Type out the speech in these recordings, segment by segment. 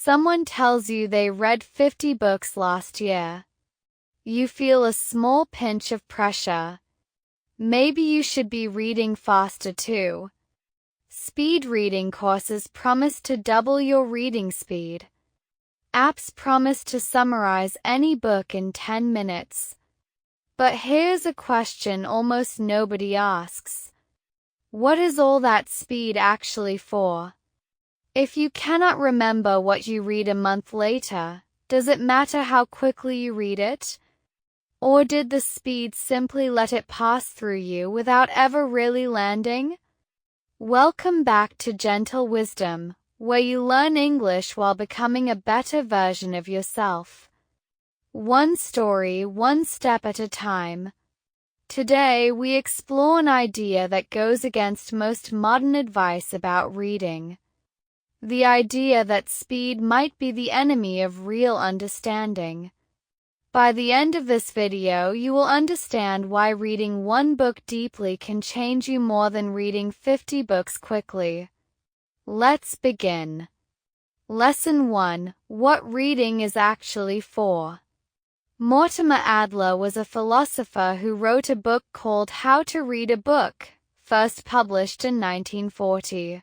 Someone tells you they read 50 books last year. You feel a small pinch of pressure. Maybe you should be reading faster too. Speed reading courses promise to double your reading speed. Apps promise to summarize any book in 10 minutes. But here's a question almost nobody asks. What is all that speed actually for? If you cannot remember what you read a month later, does it matter how quickly you read it? Or did the speed simply let it pass through you without ever really landing? Welcome back to Gentle Wisdom, where you learn English while becoming a better version of yourself. One story, one step at a time. Today, we explore an idea that goes against most modern advice about reading. The idea that speed might be the enemy of real understanding. By the end of this video, you will understand why reading one book deeply can change you more than reading 50 books quickly. Let's begin. Lesson 1: What reading is actually for. Mortimer Adler was a philosopher who wrote a book called How to Read a Book, first published in 1940.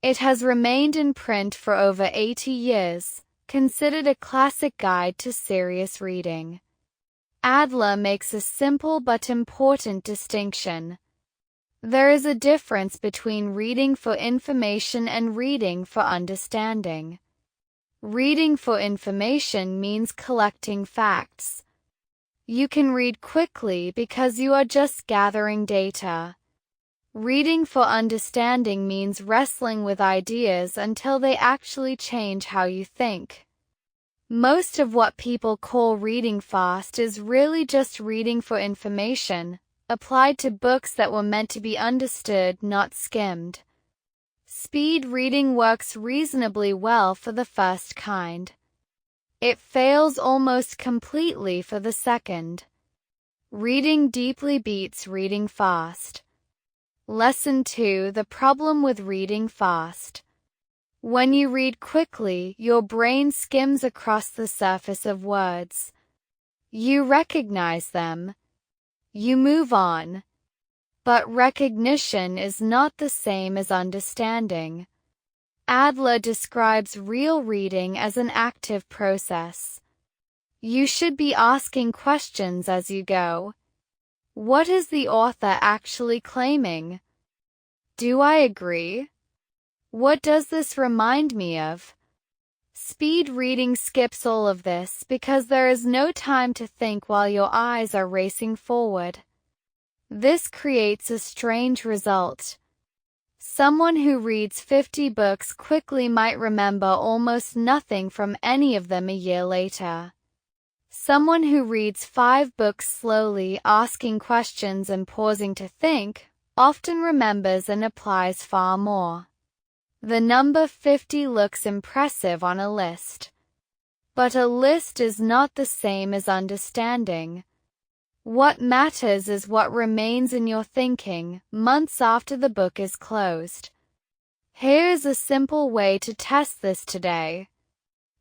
It has remained in print for over 80 years, considered a classic guide to serious reading. Adler makes a simple but important distinction. There is a difference between reading for information and reading for understanding. Reading for information means collecting facts. You can read quickly because you are just gathering data. Reading for understanding means wrestling with ideas until they actually change how you think. Most of what people call reading fast is really just reading for information, applied to books that were meant to be understood, not skimmed. Speed reading works reasonably well for the first kind. It fails almost completely for the second. Reading deeply beats reading fast. Lesson 2: The problem with reading fast. When you read quickly, your brain skims across the surface of words. You recognize them. You move on. But recognition is not the same as understanding. Adler describes real reading as an active process. You should be asking questions as you go. What is the author actually claiming? Do I agree? What does this remind me of? Speed reading skips all of this because there is no time to think while your eyes are racing forward. This creates a strange result. Someone who reads 50 books quickly might remember almost nothing from any of them a year later. Someone who reads 5 books slowly, asking questions and pausing to think, often remembers and applies far more. The number 50 looks impressive on a list. But a list is not the same as understanding. What matters is what remains in your thinking months after the book is closed. Here's a simple way to test this today.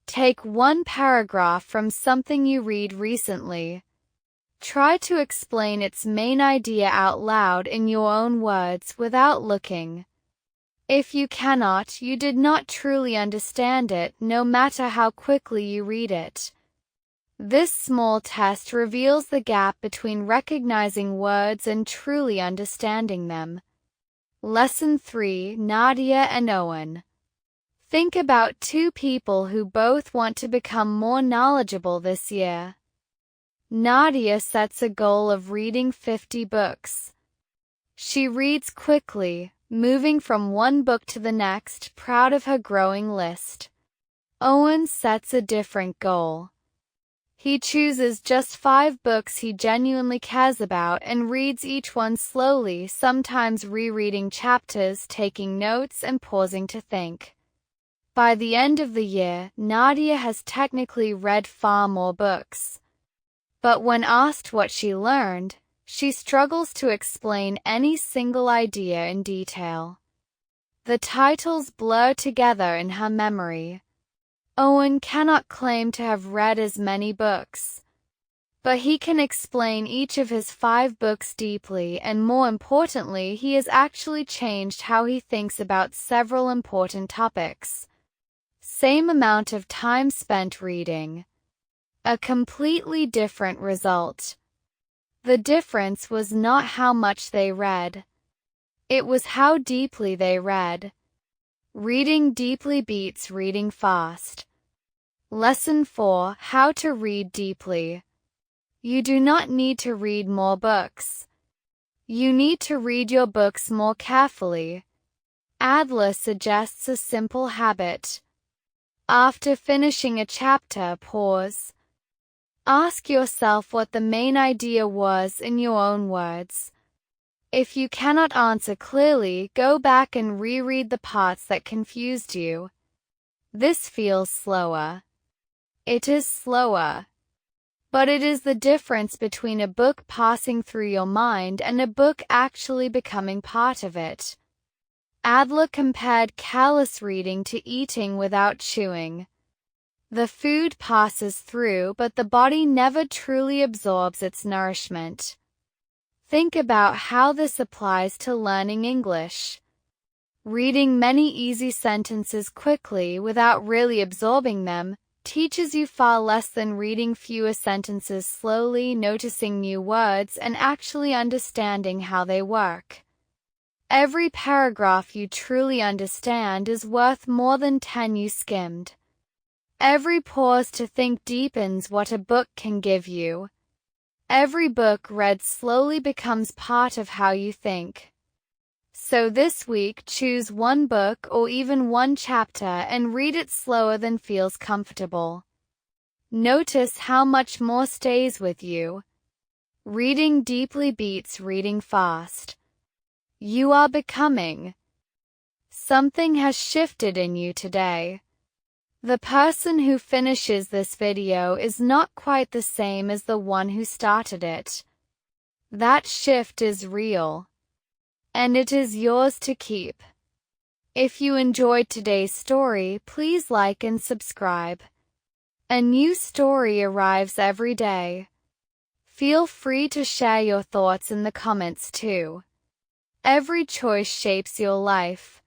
Take one paragraph from something you read recently. Try to explain its main idea out loud in your own words without looking. If you cannot, you did not truly understand it, no matter how quickly you read it. This small test reveals the gap between recognizing words and truly understanding them. Lesson 3: Nadia and Owen. Think about 2 people who both want to become more knowledgeable this year. Nadia sets a goal of reading 50 books. She reads quickly, moving from one book to the next, proud of her growing list. Owen sets a different goal. He chooses just 5 books he genuinely cares about and reads each one slowly, sometimes rereading chapters, taking notes, and pausing to think. By the end of the year, Nadia has technically read far more books. But when asked what she learned, she struggles to explain any single idea in detail. The titles blur together in her memory. Owen cannot claim to have read as many books, but he can explain each of his 5 books deeply, and more importantly, he has actually changed how he thinks about several important topics. Same amount of time spent reading. A completely different result. The difference was not how much they read. It was how deeply they read. Reading deeply beats reading fast. Lesson 4: How to read deeply. You do not need to read more books. You need to read your books more carefully. Adler suggests a simple habit. After finishing a chapter, pause. Ask yourself what the main idea was in your own words. If you cannot answer clearly, go back and reread the parts that confused you. This feels slower. It is slower. But it is the difference between a book passing through your mind and a book actually becoming part of it. Adler compared careless reading to eating without chewing. The food passes through, but the body never truly absorbs its nourishment. Think about how this applies to learning English. Reading many easy sentences quickly without really absorbing them teaches you far less than reading fewer sentences slowly, noticing new words, and actually understanding how they work. Every paragraph you truly understand is worth more than 10 you skimmed. Every pause to think deepens what a book can give you. Every book read slowly becomes part of how you think. So this week, choose one book or even one chapter and read it slower than feels comfortable. Notice how much more stays with you. Reading deeply beats reading fast. You are becoming. Something has shifted in you today. The person who finishes this video is not quite the same as the one who started it. That shift is real. And it is yours to keep. If you enjoyed today's story, please like and subscribe. A new story arrives every day. Feel free to share your thoughts in the comments too. Every choice shapes your life.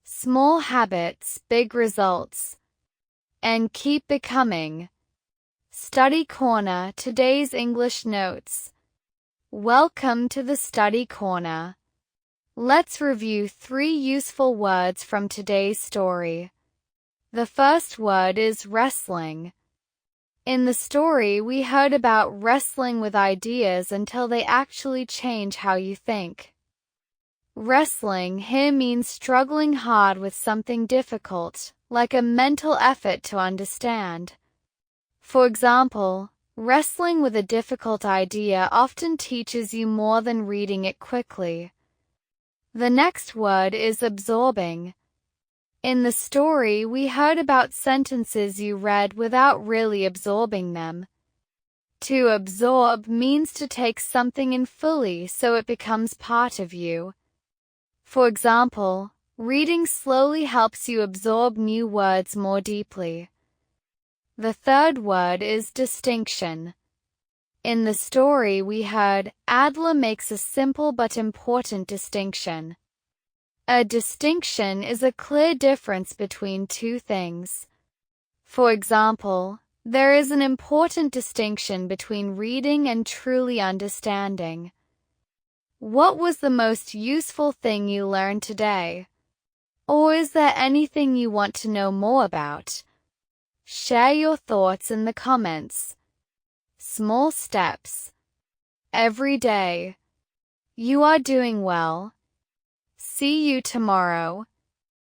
Small habits, big results. And keep becoming. Study Corner, today's English notes. Welcome to the Study Corner. Let's review 3 useful words from today's story. The first word is wrestling. In the story, we heard about wrestling with ideas until they actually change how you think. Wrestling here means struggling hard with something difficult, like a mental effort to understand. For example, wrestling with a difficult idea often teaches you more than reading it quickly. The next word is absorbing. In the story, we heard about sentences you read without really absorbing them. To absorb means to take something in fully so it becomes part of you. For example, reading slowly helps you absorb new words more deeply. The third word is distinction. In the story we heard, Adler makes a simple but important distinction. A distinction is a clear difference between 2 things. For example, there is an important distinction between reading and truly understanding. What was the most useful thing you learned today? Or is there anything you want to know more about? Share your thoughts in the comments. Small steps. Every day. You are doing well. See you tomorrow.